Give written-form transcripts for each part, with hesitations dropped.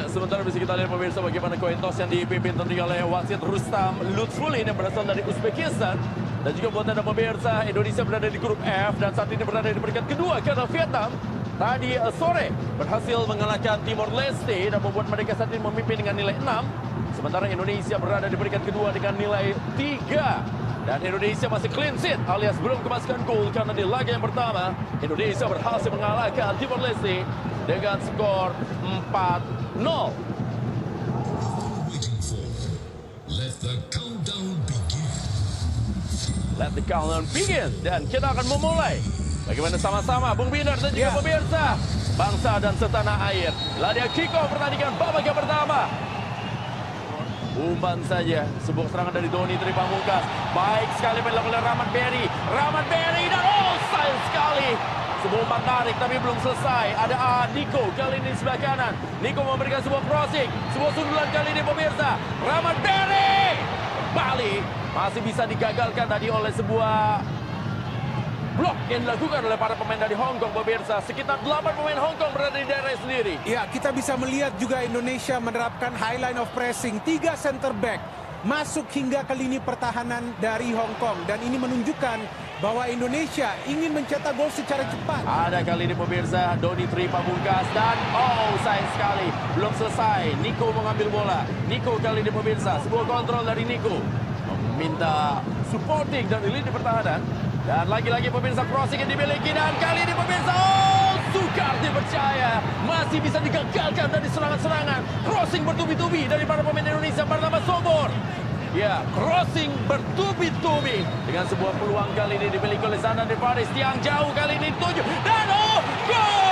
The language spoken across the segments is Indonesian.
Ya, sementara bisa kita lihat pemirsa bagaimana koin toss yang dipimpin tentunya oleh wasit Rustam Lutfulin yang berasal dari Uzbekistan. Dan juga buat anda pemirsa, Indonesia berada di grup F dan saat ini berada di peringkat kedua karena Vietnam tadi sore berhasil mengalahkan Timor Leste dan membuat mereka saat ini memimpin dengan nilai 6. Sementara Indonesia berada di peringkat kedua dengan nilai 3. Dan Indonesia masih clean sheet alias belum kemasukan gol karena di laga yang pertama Indonesia berhasil mengalahkan Timor Leste dengan skor 4-0. Let the countdown begin. Dan kita akan memulai. Bagaimana sama-sama Bung Binar dan juga pemirsa bangsa dan setanah air. Ladia kick-off pertandingan babak yang pertama. Umpan saja sebuah serangan dari Doni Tripamungkas. Baik sekali dilakukan oleh Rahmat Berry. Rahmat Berry dan sayang sekali. Sebuah umpan tarik tapi belum selesai. Ada Niko kali ini sebelah kanan. Niko memberikan sebuah crossing. Sebuah sundulan kali ini pemirsa. Rahmat Berry kembali. Masih bisa digagalkan tadi oleh sebuah blok yang dilakukan oleh para pemain dari Hong Kong pemirsa. Sekitar 8 pemain Hong Kong berada di daerah sendiri. Ya, kita bisa melihat juga Indonesia menerapkan high line of pressing. 3 center back masuk hingga ke lini pertahanan dari Hong Kong. Dan ini menunjukkan bahwa Indonesia ingin mencetak gol secara cepat. Ada kali ini pemirsa, Doni Tripamungkas dan sayang sekali. Belum selesai, Niko mengambil bola. Niko kali ini pemirsa, sebuah kontrol dari Niko. Meminta supporting dari lini pertahanan. Dan lagi-lagi pemirsa crossing yang dimiliki. Dan kali ini pemirsa, sukar dipercaya. Masih bisa digagalkan dari serangan-serangan. Crossing bertubi-tubi dari para pemain Indonesia bernama Sobor. Ya, crossing bertubi-tubi. Dengan sebuah peluang kali ini dimiliki oleh Zanadin Faris. Tiang jauh kali ini dituju. Dan gol!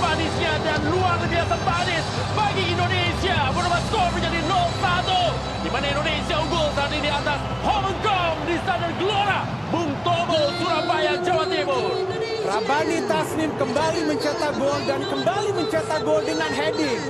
Manisnya dan luar biasa manis bagi Indonesia. Berubah skor menjadi 0-1. Di mana Indonesia unggul saat ini atas Hong Kong di Stadion Gelora Bung Tomo, Surabaya, Jawa Timur. Rabani Tasnim kembali mencetak gol dan kembali mencetak gol dengan heading.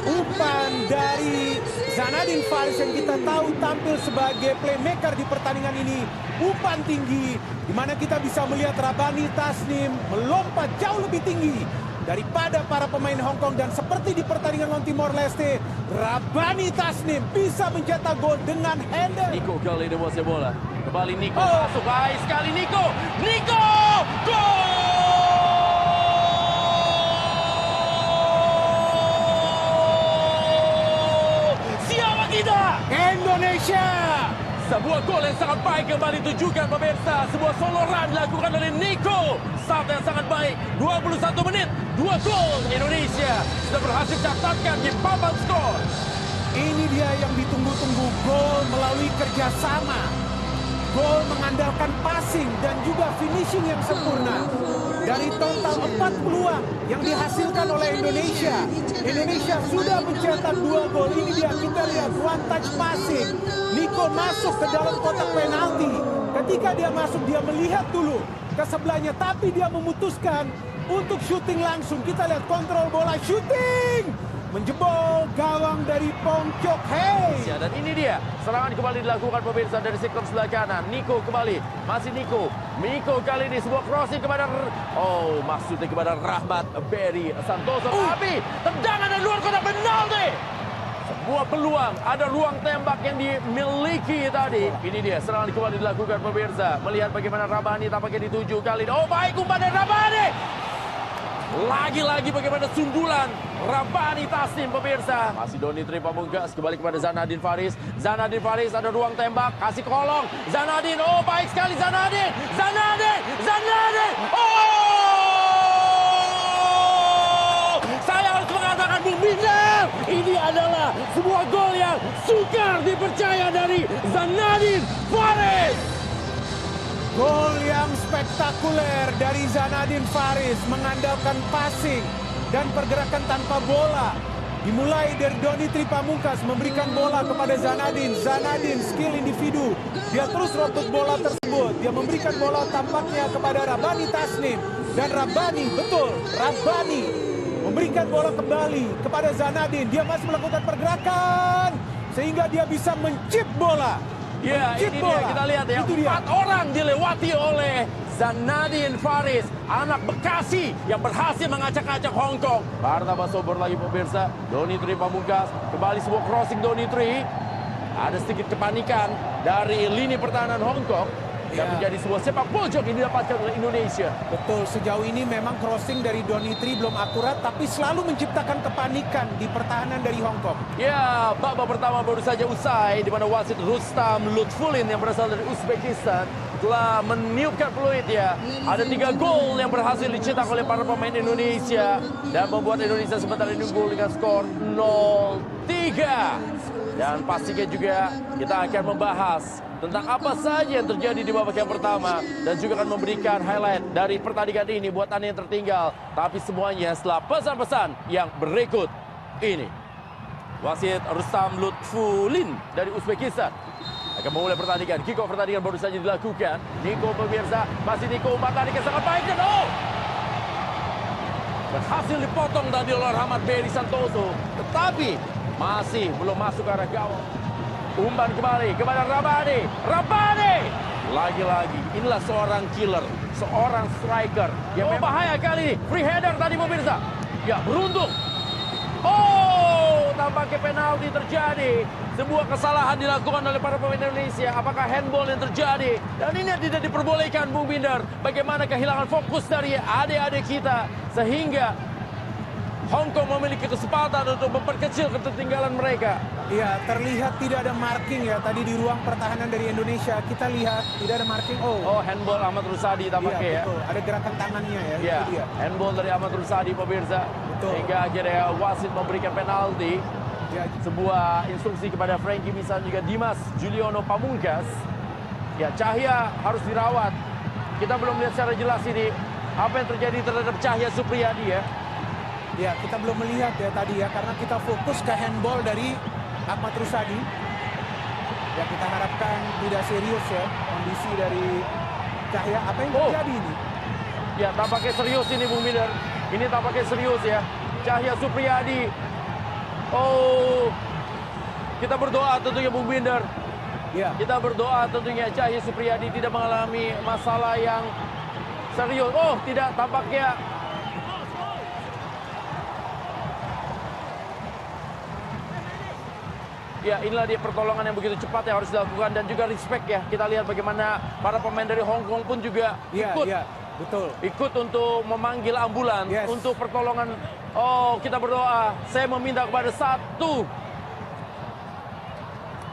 Umpan dari Zanadin Faris yang kita tahu tampil sebagai playmaker di pertandingan ini. Umpan tinggi di mana kita bisa melihat Rabani Tasnim melompat jauh lebih tinggi daripada para pemain Hong Kong. Dan seperti di pertandingan lawan Timor Leste, Rabani Tasnim bisa mencetak gol dengan header. Niko kali ini menguasai bola. Kembali Niko masuk. Baik sekali Niko. Niko! Gol! Siapa kita? Indonesia! Sebuah gol yang sangat baik kembali ditujukan pemirsa. Sebuah solo run dilakukan oleh Niko. Start yang sangat baik. 21 menit. 2 gol. Indonesia sudah berhasil catatkan di papan skor. Ini dia yang ditunggu-tunggu. Gol melalui kerjasama. Gol mengandalkan passing dan juga finishing yang sempurna. Dari total 4 peluang yang dihasilkan oleh Indonesia, Indonesia sudah mencetak 2 gol. Ini dia, kita lihat one touch passing. Niko masuk ke dalam kotak penalti. Ketika dia masuk, dia melihat dulu ke sebelahnya, tapi dia memutuskan untuk syuting langsung. Kita lihat kontrol bola, syuting, menjebol gawang dari Pong Chok Hei. Dan ini dia, serangan kembali dilakukan pemirsa dari sektor sebelah kanan. Niko kembali, masih Niko. Niko kali ini sebuah crossing kepada maksudnya kepada Rahmat Berry Santoso. Tapi tendangan dari luar kotak penalti. Sebuah peluang, ada ruang tembak yang dimiliki tadi. Ini dia, serangan kembali dilakukan pemirsa. Melihat bagaimana Rabani tampaknya dituju kali ini. Baik umpan dari Rabani. Lagi-lagi bagaimana sundulan Rabani Tasnim pemirsa. Masih Doni Tripamungkas kembali kepada Zanadin Faris. Zanadin Faris ada ruang tembak, kasih kolong. Zanadin, baik sekali Zanadin. Zanadin. Saya harus mengatakan Bung Bintang, ini adalah sebuah gol yang sukar dipercaya dari Zanadin Faris. Gol yang spektakuler dari Zanadin Faris mengandalkan passing dan pergerakan tanpa bola. Dimulai dari Doni Tripamungkas memberikan bola kepada Zanadin. Zanadin skill individu. Dia terus rebut bola tersebut. Dia memberikan bola tampaknya kepada Rabani Tasnim. Dan Rabani, betul, Rabani memberikan bola kembali kepada Zanadin. Dia masih melakukan pergerakan sehingga dia bisa mencip bola Ya, Chip ini bola. dia kita lihat ya. Itu dia. 4 orang dilewati oleh Zanadin Faris, anak Bekasi yang berhasil mengacak-acak Hong Kong. Pertama sobor lagi pemirsa. Donny Tree Pamungkas, kembali sebuah crossing Donny Tree. Ada sedikit kepanikan dari lini pertahanan Hong Kong. Dan Ya. menjadi sebuah sepak pojok yang didapatkan oleh Indonesia. Betul, sejauh ini memang crossing dari Donny Tree belum akurat, tapi selalu menciptakan kepanikan di pertahanan dari Hong Kong. Ya, babak pertama baru saja usai di mana wasit Rustam Lutfulin yang berasal dari Uzbekistan telah meniupkan peluit ya. Ada 3 gol yang berhasil dicetak oleh para pemain Indonesia dan membuat Indonesia sementara ini unggul dengan skor 0-3. Dan pastinya juga kita akan membahas tentang apa saja yang terjadi di babak yang pertama dan juga akan memberikan highlight dari pertandingan ini buat Anda yang tertinggal. Tapi semuanya setelah pesan-pesan yang berikut ini. Wasit Rustam Lutfulin dari Uzbekistan akan memulai pertandingan. Kick off pertandingan baru saja dilakukan. Niko pemirsa, masih Niko umpan yang sangat baik dan berhasil dipotong tadi oleh Rahmat Beri Santoso. Tetapi masih belum masuk ke arah gawang. Umpan kembali kepada Rabani. Rabani! Lagi-lagi, inilah seorang killer, seorang striker yang bahaya kali ini. Free header tadi pemirsa. Ya, beruntung. Oh, tampaknya penalti terjadi. Sebuah kesalahan dilakukan oleh para pemain Indonesia. Apakah handball yang terjadi? Dan ini tidak diperbolehkan, Bung Binder. Bagaimana kehilangan fokus dari adik-adik kita. Sehingga Hong Kong memiliki kesempatan untuk memperkecil ketertinggalan mereka. Ya, terlihat tidak ada marking ya tadi di ruang pertahanan dari Indonesia. Kita lihat tidak ada marking. Oh, handball Ahmad Rusadi tampaknya ya. Betul. Ada gerakan tangannya ya. Ya, Itu dia. handball dari Ahmad Rusadi pemirsa. Betul. Sehingga akhirnya wasit memberikan penalti. Ya, Sebuah instruksi kepada Frankie Misan juga Dimas Juliono Pamungkas. Ya, Cahya harus dirawat. Kita belum lihat secara jelas ini apa yang terjadi terhadap Cahya Supriyadi ya. ya, kita belum melihat ya tadi ya karena kita fokus ke handball dari Ahmad Rusadi. Ya, kita harapkan tidak serius ya kondisi dari Cahya. Apa yang terjadi ini? Ya, tampaknya serius ini Bung Binder. Ini tampaknya serius ya. Cahya Supriyadi. Oh, kita berdoa tentunya Bung Binder. Ya, Kita berdoa tentunya Cahya Supriyadi tidak mengalami masalah yang serius. Oh, tidak, tampaknya ya, inilah dia pertolongan yang begitu cepat yang harus dilakukan dan juga respect ya. Kita lihat bagaimana para pemain dari Hong Kong pun juga ikut. ya, betul. Ikut untuk memanggil ambulans Yes. untuk pertolongan. Oh, kita berdoa. Saya meminta kepada satu.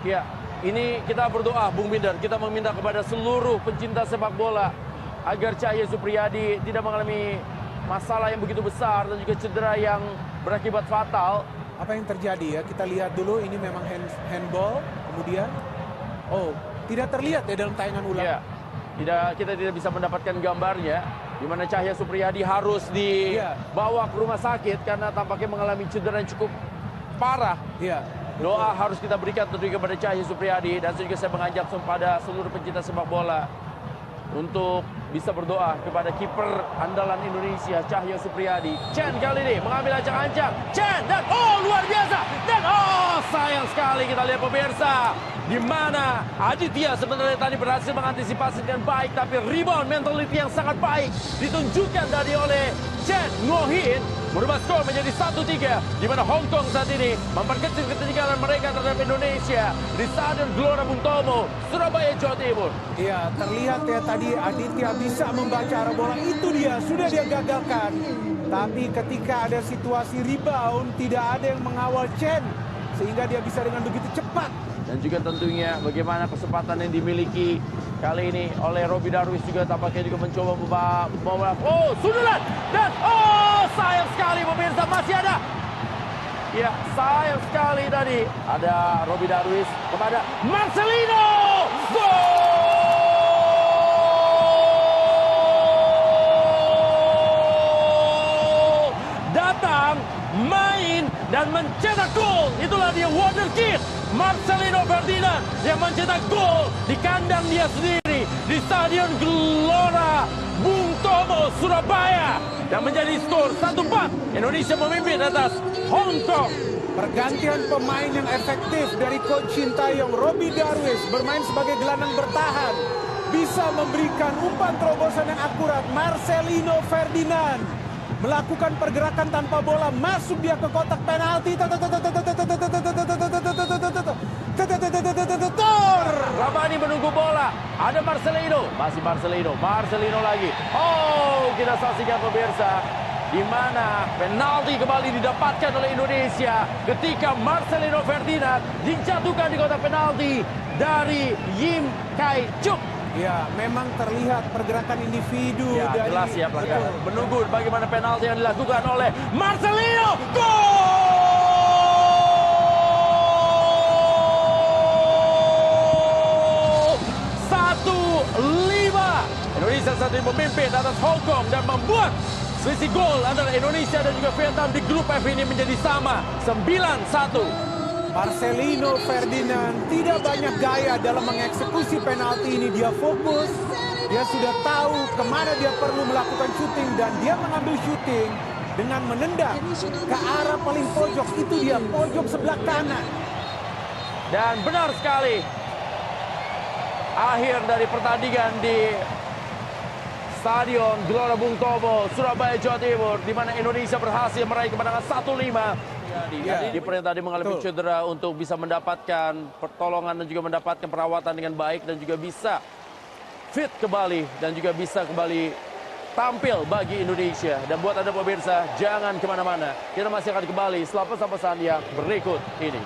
Ya, ini kita berdoa, Bung Binder. Kita meminta kepada seluruh pencinta sepak bola agar Cahya Supriyadi tidak mengalami masalah yang begitu besar dan juga cedera yang berakibat fatal. Apa yang terjadi ya? Kita lihat dulu ini memang handball. Kemudian, oh, tidak terlihat ya dalam tayangan ulang. Ya, kita tidak bisa mendapatkan gambarnya di mana Cahya Supriyadi harus dibawa ke rumah sakit karena tampaknya mengalami cedera yang cukup parah. Iya. Doa harus kita berikan tentunya kepada Cahya Supriyadi dan juga saya mengajak kepada seluruh pencinta sepak bola untuk bisa berdoa kepada kiper andalan Indonesia Cahya Supriyadi. Chen kali ini mengambil ancang-ancang. Chen dan luar biasa dan sayang sekali kita lihat pemirsa di mana Aditya sebenarnya tadi berhasil mengantisipasi dengan baik tapi rebound mentality yang sangat baik ditunjukkan tadi oleh Chen Ngohin merubah skor menjadi 1-3 di mana Hong Kong saat ini memperkecil ketertinggalan mereka terhadap Indonesia di Stadion Gelora Bung Tomo, Surabaya, Jawa Timur. Iya, terlihat ya tadi Aditya bisa membaca arah bola. Itu dia, sudah dia gagalkan. Tapi ketika ada situasi rebound, tidak ada yang mengawal Chen sehingga dia bisa dengan begitu cepat. Dan juga tentunya bagaimana kesempatan yang dimiliki kali ini oleh Robi Darwis juga tampaknya juga mencoba membawa sundulan dan sayang sekali pemirsa masih ada. Ya, sayang sekali tadi ada Robi Darwis kepada Marcelino. Gol! Datang, main dan mencetak gol. Itulah dia wonderkid Marcelino Ferdinand yang mencetak gol di kandang dia sendiri di Stadion Gelora Bung Tomo, Surabaya. Dan menjadi skor 1-4. Indonesia memimpin atas Hong Kong. Pergantian pemain yang efektif dari Coach Sintayong, Robby Darwish bermain sebagai gelandang bertahan. Bisa memberikan umpan terobosan yang akurat. Marcelino Ferdinand melakukan pergerakan tanpa bola, masuk dia ke kotak penalti. Ramani menunggu bola. Ada Marcelino. Masih Marcelino. Marcelino lagi. Oh, kita saksikan pemirsa. Di mana penalti kembali didapatkan oleh Indonesia ketika Marcelino Ferdinand dijatuhkan di kotak penalti dari Yim Kai Chuk. Ya, memang terlihat pergerakan individu Ya, dari jelas ya pelanggaran. betul. Menunggu bagaimana penalti yang dilakukan oleh Marcelino. Gol! 1-5. Indonesia saat ini memimpin atas Hong Kong dan membuat selisih gol antara Indonesia dan juga Vietnam di grup F ini menjadi sama, 9-1. Marcelino Ferdinand tidak banyak gaya dalam mengeksekusi penalti ini. Dia fokus, dia sudah tahu kemana dia perlu melakukan syuting dan dia mengambil syuting dengan menendang ke arah paling pojok. Itu dia, pojok sebelah kanan. Dan benar sekali, akhir dari pertandingan di Stadion Gelora Bung Tomo, Surabaya, Jawa Timur, di mana Indonesia berhasil meraih kemenangan 1-5. Di perintah tadi mengalami cedera untuk bisa mendapatkan pertolongan dan juga mendapatkan perawatan dengan baik dan juga bisa fit kembali dan juga bisa kembali tampil bagi Indonesia. Dan buat Anda pemirsa, jangan kemana-mana. Kita masih akan kembali setelah pesan-pesan yang berikut ini.